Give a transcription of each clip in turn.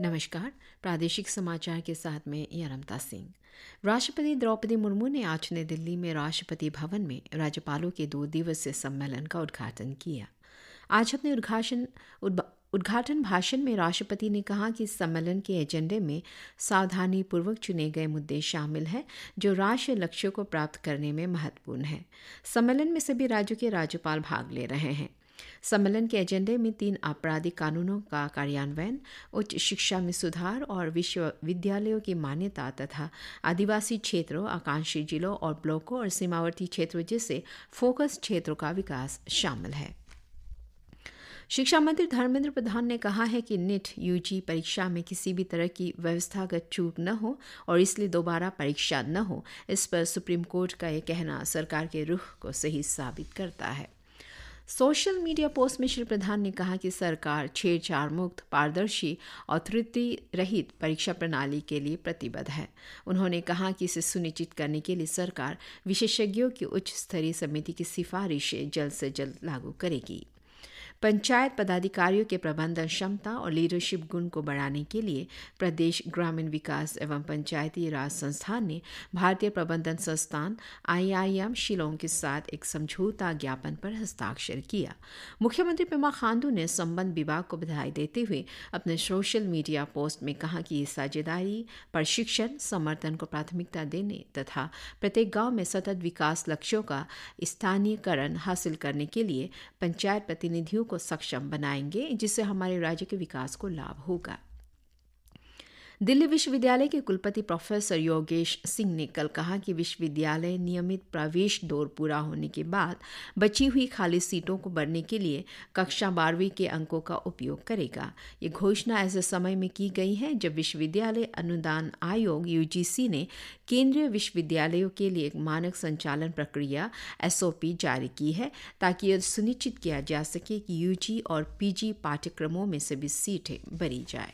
नमस्कार। प्रादेशिक समाचार के साथ में यरमता सिंह। राष्ट्रपति द्रौपदी मुर्मू ने आज नई दिल्ली में राष्ट्रपति भवन में राज्यपालों के 2 दिवसीय सम्मेलन का उद्घाटन किया। आज अपने उद्घाटन भाषण में राष्ट्रपति ने कहा कि इस सम्मेलन के एजेंडे में सावधानीपूर्वक चुने गए मुद्दे शामिल हैं जो राष्ट्रीय लक्ष्यों को प्राप्त करने में महत्वपूर्ण हैं। सम्मेलन में सभी राज्यों के राज्यपाल भाग ले रहे हैं। सम्मेलन के एजेंडे में 3 आपराधिक कानूनों का कार्यान्वयन, उच्च शिक्षा में सुधार और विश्वविद्यालयों की मान्यता तथा आदिवासी क्षेत्रों, आकांक्षी जिलों और ब्लॉकों और सीमावर्ती क्षेत्रों जैसे फोकस क्षेत्रों का विकास शामिल है। शिक्षा मंत्री धर्मेंद्र प्रधान ने कहा है कि नीट यूजी परीक्षा में किसी भी तरह की व्यवस्थागत चूक न हो और इसलिए दोबारा परीक्षा न हो। इस पर सुप्रीम कोर्ट का यह कहना सरकार के रुख को सही साबित करता है। सोशल मीडिया पोस्ट में श्री प्रधान ने कहा कि सरकार छेड़छाड़ मुक्त, पारदर्शी और त्रुटि रहित परीक्षा प्रणाली के लिए प्रतिबद्ध है। उन्होंने कहा कि इसे सुनिश्चित करने के लिए सरकार विशेषज्ञों की उच्च स्तरीय समिति की सिफारिशें जल्द से जल्द लागू करेगी। पंचायत पदाधिकारियों के प्रबंधन क्षमता और लीडरशिप गुण को बढ़ाने के लिए प्रदेश ग्रामीण विकास एवं पंचायती राज संस्थान ने भारतीय प्रबंधन संस्थान IIM शिलोंग के साथ एक समझौता ज्ञापन पर हस्ताक्षर किया। मुख्यमंत्री पेमा खांडू ने संबंध विभाग को बधाई देते हुए अपने सोशल मीडिया पोस्ट में कहा कि ये साझेदारी प्रशिक्षण समर्थन को प्राथमिकता देने तथा प्रत्येक गांव में सतत विकास लक्ष्यों का स्थानीयकरण हासिल करने के लिए पंचायत प्रतिनिधियों को सक्षम बनाएंगे, जिससे हमारे राज्य के विकास को लाभ होगा। दिल्ली विश्वविद्यालय के कुलपति प्रोफेसर योगेश सिंह ने कल कहा कि विश्वविद्यालय नियमित प्रवेश दौर पूरा होने के बाद बची हुई खाली सीटों को भरने के लिए कक्षा 12वीं के अंकों का उपयोग करेगा। ये घोषणा ऐसे समय में की गई है जब विश्वविद्यालय अनुदान आयोग UGC ने केंद्रीय विश्वविद्यालयों के लिए एक मानक संचालन प्रक्रिया SOP जारी की है, ताकि यह सुनिश्चित किया जा सके कि UG और PG पाठ्यक्रमों में सभी सीटें भरी जाए।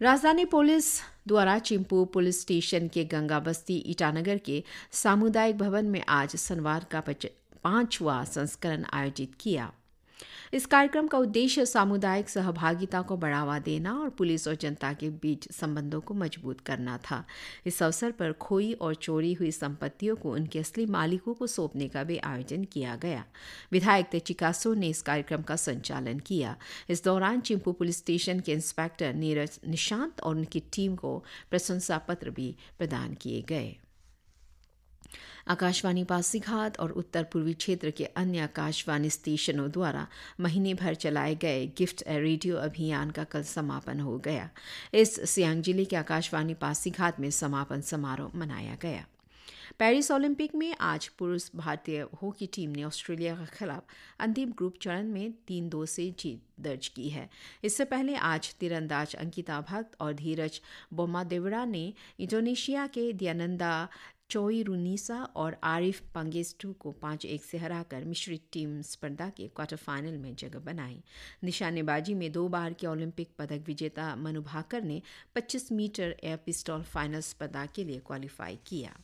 राजधानी पुलिस द्वारा चिंपू पुलिस स्टेशन के गंगा बस्ती ईटानगर के सामुदायिक भवन में आज संवाद का 5वां संस्करण आयोजित किया। इस कार्यक्रम का उद्देश्य सामुदायिक सहभागिता को बढ़ावा देना और पुलिस और जनता के बीच संबंधों को मजबूत करना था। इस अवसर पर खोई और चोरी हुई संपत्तियों को उनके असली मालिकों को सौंपने का भी आयोजन किया गया। विधायक तेचिकासो ने इस कार्यक्रम का संचालन किया। इस दौरान चिंपू पुलिस स्टेशन के इंस्पेक्टर नीरज निशांत और उनकी टीम को प्रशंसा पत्र भी प्रदान किए गए। आकाशवाणी पासीघाट और उत्तर पूर्वी क्षेत्र के अन्य आकाशवाणी स्टेशनों द्वारा महीने भर चलाए गए गिफ्ट ए रेडियो अभियान का कल समापन हो गया। इस सियांग जिले के आकाशवाणी पासीघाट में समापन समारोह मनाया गया। पेरिस ओलंपिक में आज पुरुष भारतीय हॉकी टीम ने ऑस्ट्रेलिया के खिलाफ अंतिम ग्रुप चरण में 3-2 से जीत दर्ज की है। इससे पहले आज तीरंदाज अंकिता भट्ट और धीरज बोमादेवरा ने इंडोनेशिया के दियानंदा चोईरुनीसा और आरिफ पंगेस्टू को 5-1 से हराकर मिश्रित टीम स्पर्धा के क्वार्टर फाइनल में जगह बनाई। निशानेबाजी में 2 बार के ओलंपिक पदक विजेता मनु भाकर ने 25 मीटर एयर पिस्टल फाइनल स्पर्धा के लिए क्वालिफाई किया।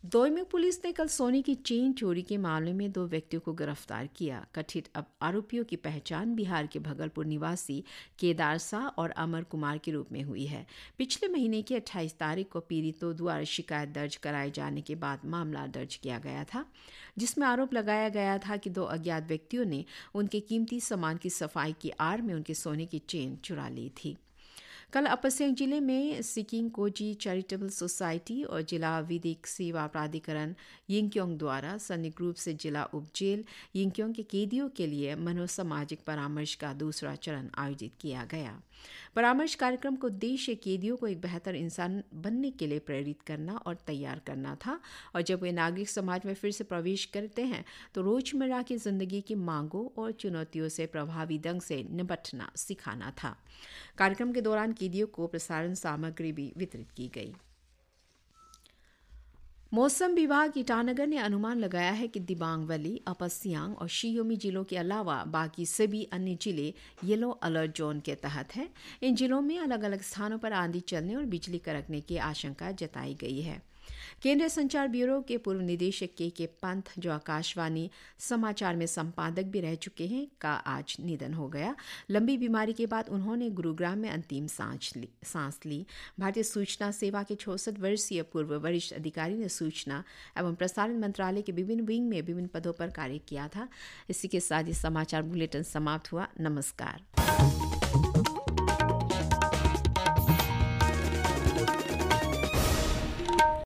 दोईमुख पुलिस ने कल सोने की चेन चोरी के मामले में 2 व्यक्तियों को गिरफ्तार किया। कथित आरोपियों की पहचान बिहार के भगलपुर निवासी केदार शाह और अमर कुमार के रूप में हुई है। पिछले महीने की 28 तारीख को पीड़ितों द्वारा शिकायत दर्ज कराए जाने के बाद मामला दर्ज किया गया था, जिसमें आरोप लगाया गया था कि 2 अज्ञात व्यक्तियों ने उनके कीमती सामान की सफाई की आड़ में उनके सोने की चेन चुरा ली थी। कल अपर सियांग जिले में सिकिंग कोजी चैरिटेबल सोसाइटी और जिला विधिक सेवा प्राधिकरण यिंगक्योंग द्वारा संयुक्त रूप से जिला उप जेल यिंगक्योंग के कैदियों के लिए मनोसामाजिक परामर्श का दूसरा चरण आयोजित किया गया। परामर्श कार्यक्रम का उद्देश्य कैदियों को एक बेहतर इंसान बनने के लिए प्रेरित करना और तैयार करना था, और जब वे नागरिक समाज में फिर से प्रवेश करते हैं तो रोजमर्रा की जिंदगी की मांगों और चुनौतियों से प्रभावी ढंग से निपटना सिखाना था। कार्यक्रम के दौरान कैदियों को प्रसारण सामग्री भी वितरित की गई। मौसम विभाग ईटानगर ने अनुमान लगाया है कि दिबांग वैली, अपर सियांग और शी योमी जिलों के अलावा बाकी सभी अन्य जिले येलो अलर्ट जोन के तहत हैं। इन जिलों में अलग अलग स्थानों पर आंधी चलने और बिजली कड़कने की आशंका जताई गई है। केंद्रीय संचार ब्यूरो के पूर्व निदेशक के पंत, जो आकाशवाणी समाचार में संपादक भी रह चुके हैं, का आज निधन हो गया। लंबी बीमारी के बाद उन्होंने गुरुग्राम में अंतिम सांस ली। भारतीय सूचना सेवा के 64 वर्षीय पूर्व वरिष्ठ अधिकारी ने सूचना एवं प्रसारण मंत्रालय के विभिन्न विंग में विभिन्न पदों पर कार्य किया था। इसी के साथ ही समाचार बुलेटिन समाप्त हुआ। नमस्कार।